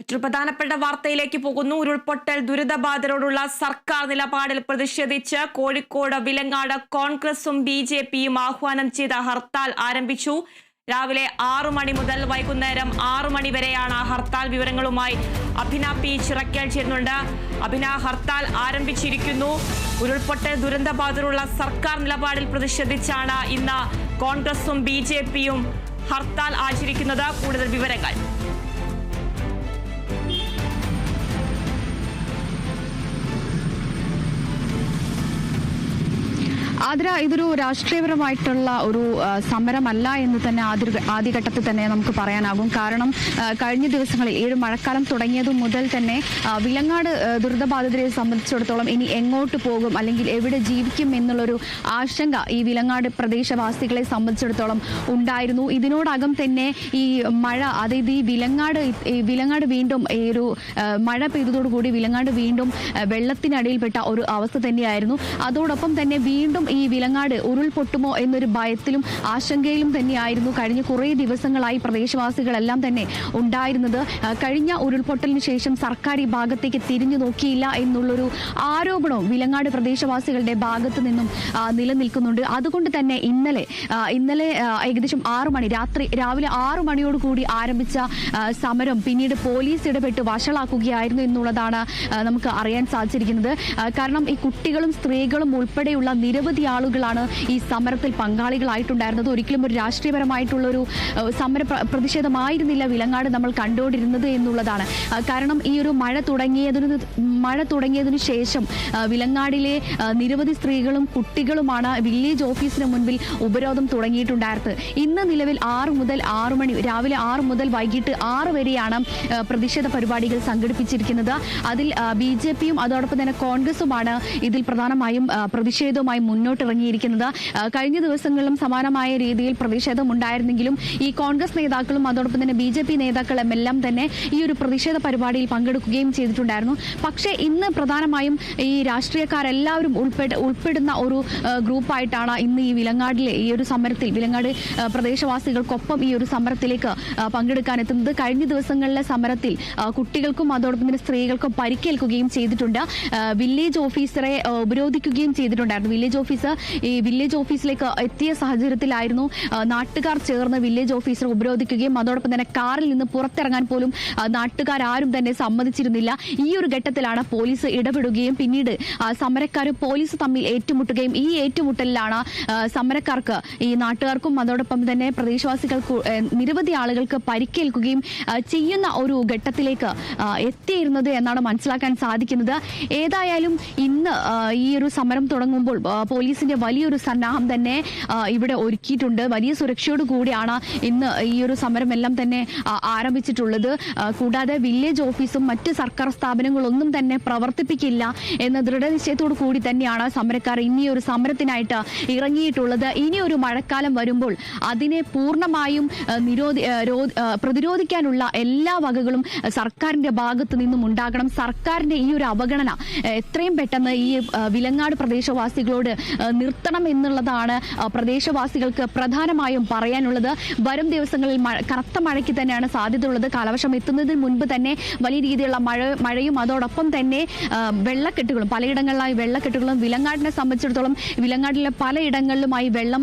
മറ്റൊരു പ്രധാനപ്പെട്ട വാർത്തയിലേക്ക് പോകുന്നു. ഉരുൾപൊട്ടൽ ദുരിതബാധിതരോടുള്ള സർക്കാർ നിലപാടിൽ പ്രതിഷേധിച്ച് കോഴിക്കോട് വിലങ്ങാട് കോൺഗ്രസും BJPയും ആഹ്വാനം ചെയ്ത ഹർത്താൽ ആരംഭിച്ചു. രാവിലെ 6 മണി മുതൽ വൈകുന്നേരം 6 മണി വരെയാണ് ഹർത്താൽ. വിവരങ്ങളുമായി അഭിന P ചിറക്കൽ ചേരുന്നുണ്ട്. അഭിന, ഹർത്താൽ ആരംഭിച്ചിരിക്കുന്നു. ഉരുൾപൊട്ടൽ ദുരന്തബാധിതരുള്ള സർക്കാർ നിലപാടിൽ പ്രതിഷേധിച്ചാണ് ഇന്ന് കോൺഗ്രസും BJPയും ഹർത്താൽ ആചരിക്കുന്നത്. കൂടുതൽ വിവരങ്ങൾ. ആതിര, ഇതൊരു രാഷ്ട്രീയപരമായിട്ടുള്ള ഒരു സമരമല്ല എന്ന് തന്നെ ആദ്യഘട്ടത്തിൽ തന്നെ നമുക്ക് പറയാനാകും. കാരണം കഴിഞ്ഞ ദിവസങ്ങളിൽ ഈ ഒരു മഴക്കാലം തുടങ്ങിയതു മുതൽ തന്നെ വിലങ്ങാട് ദുരിതബാധിതരെ സംബന്ധിച്ചിടത്തോളം ഇനി എങ്ങോട്ട് പോകും അല്ലെങ്കിൽ എവിടെ ജീവിക്കും എന്നുള്ളൊരു ആശങ്ക ഈ വിലങ്ങാട് പ്രദേശവാസികളെ സംബന്ധിച്ചിടത്തോളം ഉണ്ടായിരുന്നു. ഇതിനോടകം തന്നെ ഈ മഴ, അതായത് ഈ വിലങ്ങാട് വീണ്ടും ഈ ഒരു മഴ പെയ്തതോടുകൂടി വിലങ്ങാട് വീണ്ടും വെള്ളത്തിനടിയിൽപ്പെട്ട ഒരു അവസ്ഥ തന്നെയായിരുന്നു. അതോടൊപ്പം തന്നെ വീണ്ടും ഈ വിലങ്ങാട് ഉരുൾപൊട്ടുമോ എന്നൊരു ഭയത്തിലും ആശങ്കയിലും തന്നെയായിരുന്നു കഴിഞ്ഞ കുറേ ദിവസങ്ങളായി പ്രദേശവാസികളെല്ലാം തന്നെ ഉണ്ടായിരുന്നത്. കഴിഞ്ഞ ഉരുൾപൊട്ടലിന് ശേഷം സർക്കാർ ഈ ഭാഗത്തേക്ക് തിരിഞ്ഞു നോക്കിയില്ല എന്നുള്ളൊരു ആരോപണവും വിലങ്ങാട് പ്രദേശവാസികളുടെ ഭാഗത്തു നിന്നും നിലനിൽക്കുന്നുണ്ട്. അതുകൊണ്ട് തന്നെ ഇന്നലെ ഏകദേശം 6 മണി രാവിലെ 6 മണിയോട് കൂടി ആരംഭിച്ച സമരം പിന്നീട് പോലീസ് ഇടപെട്ട് വഷളാക്കുകയായിരുന്നു എന്നുള്ളതാണ് നമുക്ക് അറിയാൻ സാധിച്ചിരിക്കുന്നത്. കാരണം ഈ കുട്ടികളും സ്ത്രീകളും ഉൾപ്പെടെയുള്ള നിരവധി ആളുകളാണ് ഈ സമരത്തിൽ പങ്കാളികളായിട്ടുണ്ടായിരുന്നത്. ഒരിക്കലും ഒരു രാഷ്ട്രീയപരമായിട്ടുള്ളൊരു സമര പ്രതിഷേധമായിരുന്നില്ല വിലങ്ങാട് നമ്മൾ കണ്ടുകൊണ്ടിരുന്നത് എന്നുള്ളതാണ്. കാരണം ഈ ഒരു മഴ തുടങ്ങിയതിനു ശേഷം വിലങ്ങാടിലെ നിരവധി സ്ത്രീകളും കുട്ടികളുമാണ് വില്ലേജ് ഓഫീസിന് മുൻപിൽ ഉപരോധം തുടങ്ങിയിട്ടുണ്ടായിരുന്നത്. ഇന്ന് നിലവിൽ 6 മുതൽ 6 മണി, രാവിലെ 6 മുതൽ വൈകിട്ട് 6 വരെയാണ് പ്രതിഷേധ പരിപാടികൾ സംഘടിപ്പിച്ചിരിക്കുന്നത്. അതിൽ BJPയും അതോടൊപ്പം തന്നെ കോൺഗ്രസുമാണ് ഇതിൽ പ്രധാനമായും പ്രതിഷേധവുമായി മുന്നോട്ടിറങ്ങിയിരിക്കുന്നത്. കഴിഞ്ഞ ദിവസങ്ങളിലും സമാനമായ രീതിയിൽ പ്രതിഷേധം ഉണ്ടായിരുന്നെങ്കിലും ഈ കോൺഗ്രസ് നേതാക്കളും അതോടൊപ്പം തന്നെ BJP നേതാക്കളും എല്ലാം തന്നെ ഈ ഒരു പ്രതിഷേധ പരിപാടിയിൽ പങ്കെടുക്കുകയും ചെയ്തിട്ടുണ്ടായിരുന്നു. പക്ഷേ ഇന്ന് പ്രധാനമായും ഈ രാഷ്ട്രീയക്കാരെല്ലാവരും ഉൾപ്പെടുന്ന ഒരു ഗ്രൂപ്പായിട്ടാണ് ഇന്ന് ഈ വിലങ്ങാടിലെ ഈ ഒരു സമരത്തിൽ, വിലങ്ങാട് പ്രദേശവാസികൾക്കൊപ്പം ഈ ഒരു സമരത്തിലേക്ക് പങ്കെടുക്കാൻ എത്തുന്നത്. കഴിഞ്ഞ ദിവസങ്ങളിലെ സമരത്തിൽ കുട്ടികൾക്കും അതോടൊപ്പം തന്നെ സ്ത്രീകൾക്കും പരിക്കേൽക്കുകയും ചെയ്തിട്ടുണ്ട്. വില്ലേജ് ഓഫീസറെ ഉപരോധിക്കുകയും ചെയ്തിട്ടുണ്ടായിരുന്നു. വില്ലേജ് ഓഫീസിലേക്ക് എത്തിയ സാഹചര്യത്തിലായിരുന്നു നാട്ടുകാർ ചേർന്ന് വില്ലേജ് ഓഫീസറെ ഉപരോധിക്കുകയും അതോടൊപ്പം തന്നെ കാറിൽ നിന്ന് പുറത്തിറങ്ങാൻ പോലും നാട്ടുകാരും തന്നെ സമ്മതിച്ചിരുന്നില്ല. ഈ ഒരു ഘട്ടത്തിലാണ് പോലീസ് ഇടപെടുകയും പിന്നീട് സമരക്കാരും പോലീസ് തമ്മിൽ ഏറ്റുമുട്ടുകയും ഈ ഏറ്റുമുട്ടലിലാണ് സമരക്കാർക്ക്, ഈ നാട്ടുകാർക്കും അതോടൊപ്പം തന്നെ പ്രദേശവാസികൾക്ക് നിരവധി ആളുകൾക്ക് പരിക്കേൽക്കുകയും ചെയ്യുന്ന ഒരു ഘട്ടത്തിലേക്ക് എത്തിയിരുന്നത് എന്നാണ് മനസ്സിലാക്കാൻ സാധിക്കുന്നത്. ഏതായാലും ഇന്ന് ഈ ഒരു സമരം തുടങ്ങുമ്പോൾ പോലീസിന്റെ വലിയൊരു സന്നാഹം തന്നെ ഇവിടെ ഒരുക്കിയിട്ടുണ്ട്. വലിയ സുരക്ഷയോട് കൂടിയാണ് ഇന്ന് ഈ ഒരു സമരമെല്ലാം തന്നെ ആരംഭിച്ചിട്ടുള്ളത്. കൂടാതെ വില്ലേജ് ഓഫീസും മറ്റ് സർക്കാർ സ്ഥാപനങ്ങളൊന്നും തന്നെ പ്രവർത്തിപ്പിക്കില്ല എന്ന ദൃഢനിശ്ചയത്തോടു കൂടി തന്നെയാണ് സമരക്കാർ ഇനി ഒരു സമരത്തിനായിട്ട് ഇറങ്ങിയിട്ടുള്ളത്. ഇനി ഒരു മഴക്കാലം വരുമ്പോൾ അതിനെ പൂർണ്ണമായും പ്രതിരോധിക്കാനുള്ള എല്ലാ വകകളും സർക്കാരിന്റെ ഭാഗത്തു നിന്നും ഉണ്ടാകണം. സർക്കാരിന്റെ ഈ ഒരു അവഗണന എത്രയും പെട്ടെന്ന് ഈ വിലങ്ങാട് പ്രദേശവാസികളോട് നിർത്തണം എന്നുള്ളതാണ് പ്രദേശവാസികൾക്ക് പ്രധാനമായും പറയാനുള്ളത്. വരും ദിവസങ്ങളിൽ കനത്ത മഴയ്ക്ക് തന്നെയാണ് സാധ്യതയുള്ളത്. കാലവർഷം എത്തുന്നതിന് മുൻപ് തന്നെ വലിയ രീതിയിലുള്ള മഴയും അതോടൊപ്പം തന്നെ വെള്ളക്കെട്ടുകളും, പലയിടങ്ങളിലായി വെള്ളക്കെട്ടുകളും, വിലങ്ങാടിനെ സംബന്ധിച്ചിടത്തോളം വിലങ്ങാടിലെ പലയിടങ്ങളിലുമായി വെള്ളം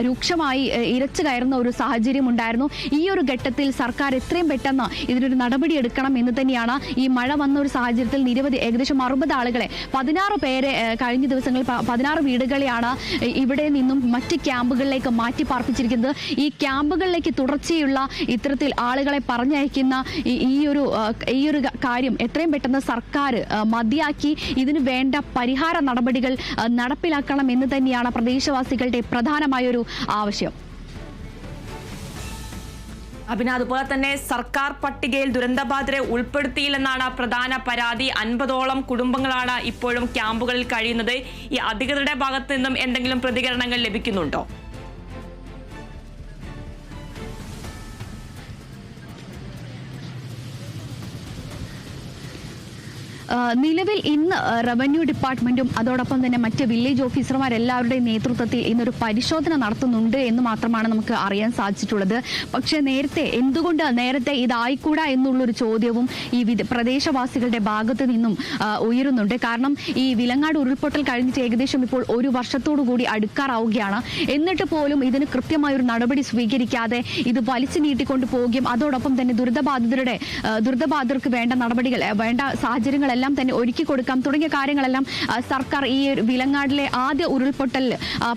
രൂക്ഷമായി ഇരച്ചു കയറുന്ന ഒരു സാഹചര്യം ഉണ്ടായിരുന്നു. ഈ ഒരു ഘട്ടത്തിൽ സർക്കാർ എത്രയും പെട്ടെന്ന് ഇതിനൊരു നടപടി എടുക്കണം എന്ന് തന്നെയാണ്. ഈ മഴ വന്ന ഒരു സാഹചര്യത്തിൽ ഏകദേശം 60 ആളുകളെ, 16 പേരെ കഴിഞ്ഞ ദിവസങ്ങളിൽ 16 വീടുകളെയാണ് ഇവിടെ നിന്നും മറ്റ് ക്യാമ്പുകളിലേക്ക് മാറ്റി പാർപ്പിച്ചിരിക്കുന്നത്. ഈ ക്യാമ്പുകളിലേക്ക് തുടർച്ചയുള്ള ഇത്തരത്തിൽ ആളുകളെ പറഞ്ഞയക്കുന്ന ഈ ഒരു കാര്യം എത്രയും പെട്ടെന്ന് സർക്കാർ മതിയാക്കി ഇതിന് വേണ്ട പരിഹാര നടപടികൾ നടപ്പിലാക്കണം എന്ന് തന്നെയാണ് പ്രദേശവാസികളുടെ പ്രധാനമായൊരു ആവശ്യം. അതുപോലെ തന്നെ സർക്കാർ പട്ടികയിൽ ദുരന്തബാധിതരെ ഉൾപ്പെടുത്തിയില്ലെന്നാണ് പ്രധാന പരാതി. 50ഓളം കുടുംബങ്ങളാണ് ഇപ്പോഴും ക്യാമ്പുകളിൽ കഴിയുന്നത്. ഈ അധികൃതരുടെ ഭാഗത്ത് നിന്നും എന്തെങ്കിലും പ്രതികരണങ്ങൾ ലഭിക്കുന്നുണ്ടോ? നിലവിൽ ഇന്ന് റവന്യൂ ഡിപ്പാർട്ട്മെന്റും അതോടൊപ്പം തന്നെ മറ്റ് വില്ലേജ് ഓഫീസർമാരെല്ലാവരുടെയും നേതൃത്വത്തിൽ ഇന്നൊരു പരിശോധന നടത്തുന്നുണ്ട് എന്ന് മാത്രമാണ് നമുക്ക് അറിയാൻ സാധിച്ചിട്ടുള്ളത്. പക്ഷേ എന്തുകൊണ്ട് നേരത്തെ ഇതായിക്കൂടാ എന്നുള്ളൊരു ചോദ്യവും ഈ പ്രദേശവാസികളുടെ ഭാഗത്ത് നിന്നും ഉയരുന്നുണ്ട്. കാരണം ഈ വിലങ്ങാട് ഉരുൾപൊട്ടൽ കഴിഞ്ഞിട്ട് ഏകദേശം ഇപ്പോൾ ഒരു വർഷത്തോടു കൂടി അടുക്കാറാവുകയാണ്. എന്നിട്ട് പോലും ഇതിന് കൃത്യമായ ഒരു നടപടി സ്വീകരിക്കാതെ ഇത് വലിച്ചു നീട്ടിക്കൊണ്ട് പോവുകയും അതോടൊപ്പം തന്നെ ദുരിതബാധിതർക്ക് വേണ്ട നടപടികൾ, വേണ്ട സാഹചര്യങ്ങളെല്ലാം തന്നെ ഒരുക്കി കൊടുക്കാം തുടങ്ങിയ കാര്യങ്ങളെല്ലാം സർക്കാർ ഈ വിലങ്ങാടിലെ ആദ്യ ഉരുൾപൊട്ടലിൽ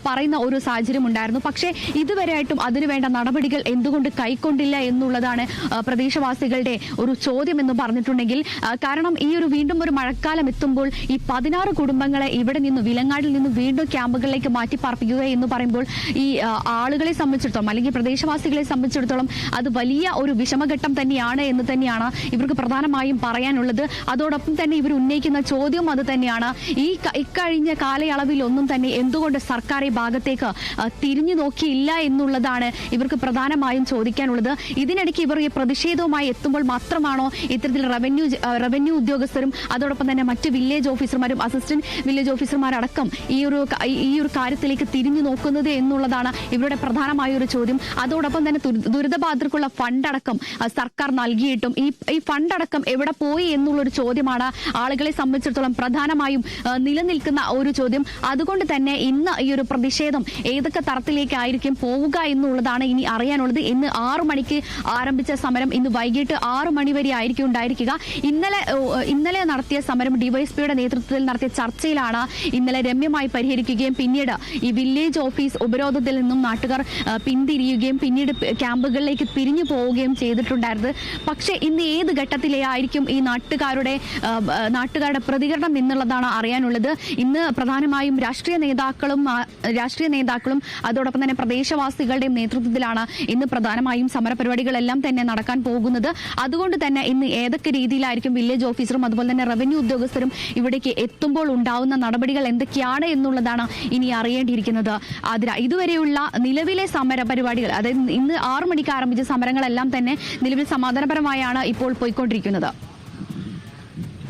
പറയുന്ന ഒരു സാഹചര്യം ഉണ്ടായിരുന്നു. പക്ഷേ ഇതുവരെയായിട്ടും അതിനുവേണ്ട നടപടികൾ എന്തുകൊണ്ട് കൈക്കൊണ്ടില്ല എന്നുള്ളതാണ് പ്രദേശവാസികളുടെ ഒരു ചോദ്യം എന്ന് പറഞ്ഞിട്ടുണ്ടെങ്കിൽ, കാരണം ഈ വീണ്ടും ഒരു മഴക്കാലം എത്തുമ്പോൾ ഈ 16 കുടുംബങ്ങളെ ഇവിടെ നിന്ന് വിലങ്ങാടിൽ നിന്ന് വീണ്ടും ക്യാമ്പുകളിലേക്ക് മാറ്റി പാർപ്പിക്കുക എന്ന് പറയുമ്പോൾ ഈ ആളുകളെ സംബന്ധിച്ചിടത്തോളം അല്ലെങ്കിൽ പ്രദേശവാസികളെ സംബന്ധിച്ചിടത്തോളം അത് വലിയ ഒരു വിഷമഘട്ടം തന്നെയാണ് എന്ന് തന്നെയാണ് ഇവർക്ക് പ്രധാനമായും പറയാനുള്ളത്. അതോടൊപ്പം തന്നെ ഇവർ ഉന്നയിക്കുന്ന ചോദ്യം അത് തന്നെയാണ്. ഇക്കഴിഞ്ഞ കാലയളവിൽ ഒന്നും തന്നെ എന്തുകൊണ്ട് സർക്കാർ ഈ ഭാഗത്തേക്ക് തിരിഞ്ഞു നോക്കിയില്ല എന്നുള്ളതാണ് ഇവർക്ക് പ്രധാനമായും ചോദിക്കാനുള്ളത്. ഇതിനിടയ്ക്ക് ഇവർ ഈ പ്രതിഷേധവുമായി എത്തുമ്പോൾ മാത്രമാണോ ഇത്തരത്തിൽ റവന്യൂ ഉദ്യോഗസ്ഥരും അതോടൊപ്പം തന്നെ മറ്റ് വില്ലേജ് ഓഫീസർമാരും അസിസ്റ്റന്റ് വില്ലേജ് ഓഫീസർമാരടക്കം ഈ ഒരു കാര്യത്തിലേക്ക് തിരിഞ്ഞു നോക്കുന്നത് എന്നുള്ളതാണ് ഇവരുടെ പ്രധാനമായ ഒരു ചോദ്യം. അതോടൊപ്പം തന്നെ ദുരിതബാധിതർക്കുള്ള ഫണ്ട് അടക്കം സർക്കാർ നൽകിയിട്ടും ഈ ഫണ്ട് അടക്കം എവിടെ പോയി എന്നുള്ളൊരു ചോദ്യമാണ് ആളുകളെ സംബന്ധിച്ചിടത്തോളം പ്രധാനമായും നിലനിൽക്കുന്ന ഒരു ചോദ്യം. അതുകൊണ്ട് തന്നെ ഇന്ന് ഈ ഒരു പ്രതിഷേധം ഏതൊക്കെ തരത്തിലേക്കായിരിക്കും പോവുക എന്നുള്ളതാണ് ഇനി അറിയാനുള്ളത്. ഇന്ന് 6 മണിക്ക് ആരംഭിച്ച സമരം ഇന്ന് വൈകിട്ട് 6 മണി വരെ ആയിരിക്കും ഉണ്ടായിരിക്കുക. ഇന്നലെ നടത്തിയ സമരം ഡിവൈഎസ്പിയുടെ നേതൃത്വത്തിൽ നടത്തിയ ചർച്ചയിലാണ് ഇന്നലെ രമ്യമായി പരിഹരിക്കുകയും പിന്നീട് ഈ വില്ലേജ് ഓഫീസ് ഉപരോധത്തിൽ നിന്നും നാട്ടുകാർ പിന്തിരിയുകയും പിന്നീട് ക്യാമ്പുകളിലേക്ക് പിരിഞ്ഞു പോവുകയും ചെയ്തിട്ടുണ്ടായിരുന്നത്. പക്ഷേ ഇന്ന് ഏത് ഘട്ടത്തിലായിരിക്കും ഈ നാട്ടുകാരുടെ പ്രതികരണം എന്നുള്ളതാണ് അറിയാനുള്ളത്. ഇന്ന് പ്രധാനമായും രാഷ്ട്രീയ നേതാക്കളും അതോടൊപ്പം തന്നെ പ്രദേശവാസികളുടെയും നേതൃത്വത്തിലാണ് ഇന്ന് പ്രധാനമായും സമരപരിപാടികളെല്ലാം തന്നെ നടക്കാൻ പോകുന്നത്. അതുകൊണ്ട് തന്നെ ഇന്ന് ഏതൊക്കെ രീതിയിലായിരിക്കും വില്ലേജ് ഓഫീസറും അതുപോലെ തന്നെ റവന്യൂ ഉദ്യോഗസ്ഥരും ഇവിടേക്ക് എത്തുമ്പോൾ ഉണ്ടാവുന്ന നടപടികൾ എന്തൊക്കെയാണ് എന്നുള്ളതാണ് ഇനി അറിയേണ്ടിയിരിക്കുന്നത്. ഇതുവരെയുള്ള നിലവിലെ സമര പരിപാടികൾ, അതായത് ഇന്ന് 6 മണിക്ക് ആരംഭിച്ച സമരങ്ങളെല്ലാം തന്നെ നിലവിൽ സമാധാനപരമായാണ് ഇപ്പോൾ പോയിക്കൊണ്ടിരിക്കുന്നത്.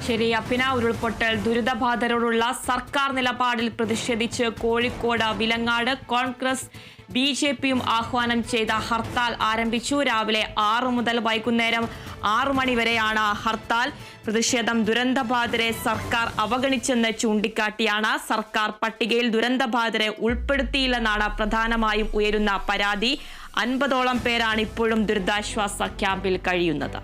ശരി അപ്പിന, ഉരുൾപൊട്ടൽ ദുരിതബാധിതരോടുള്ള സർക്കാർ നിലപാടിൽ പ്രതിഷേധിച്ച് കോഴിക്കോട് വിലങ്ങാട് കോൺഗ്രസ് BJPയും ആഹ്വാനം ചെയ്ത ഹർത്താൽ ആരംഭിച്ചു. രാവിലെ 6 മുതൽ വൈകുന്നേരം 6 മണി വരെയാണ് ഹർത്താൽ. പ്രതിഷേധം ദുരന്തബാധിതരെ സർക്കാർ അവഗണിച്ചെന്ന് ചൂണ്ടിക്കാട്ടിയാണ്. സർക്കാർ പട്ടികയിൽ ദുരന്തബാധിതരെ ഉൾപ്പെടുത്തിയില്ലെന്നാണ് പ്രധാനമായും ഉയരുന്ന പരാതി. 50ഓളം പേരാണ് ഇപ്പോഴും ദുരിതാശ്വാസ ക്യാമ്പിൽ കഴിയുന്നത്.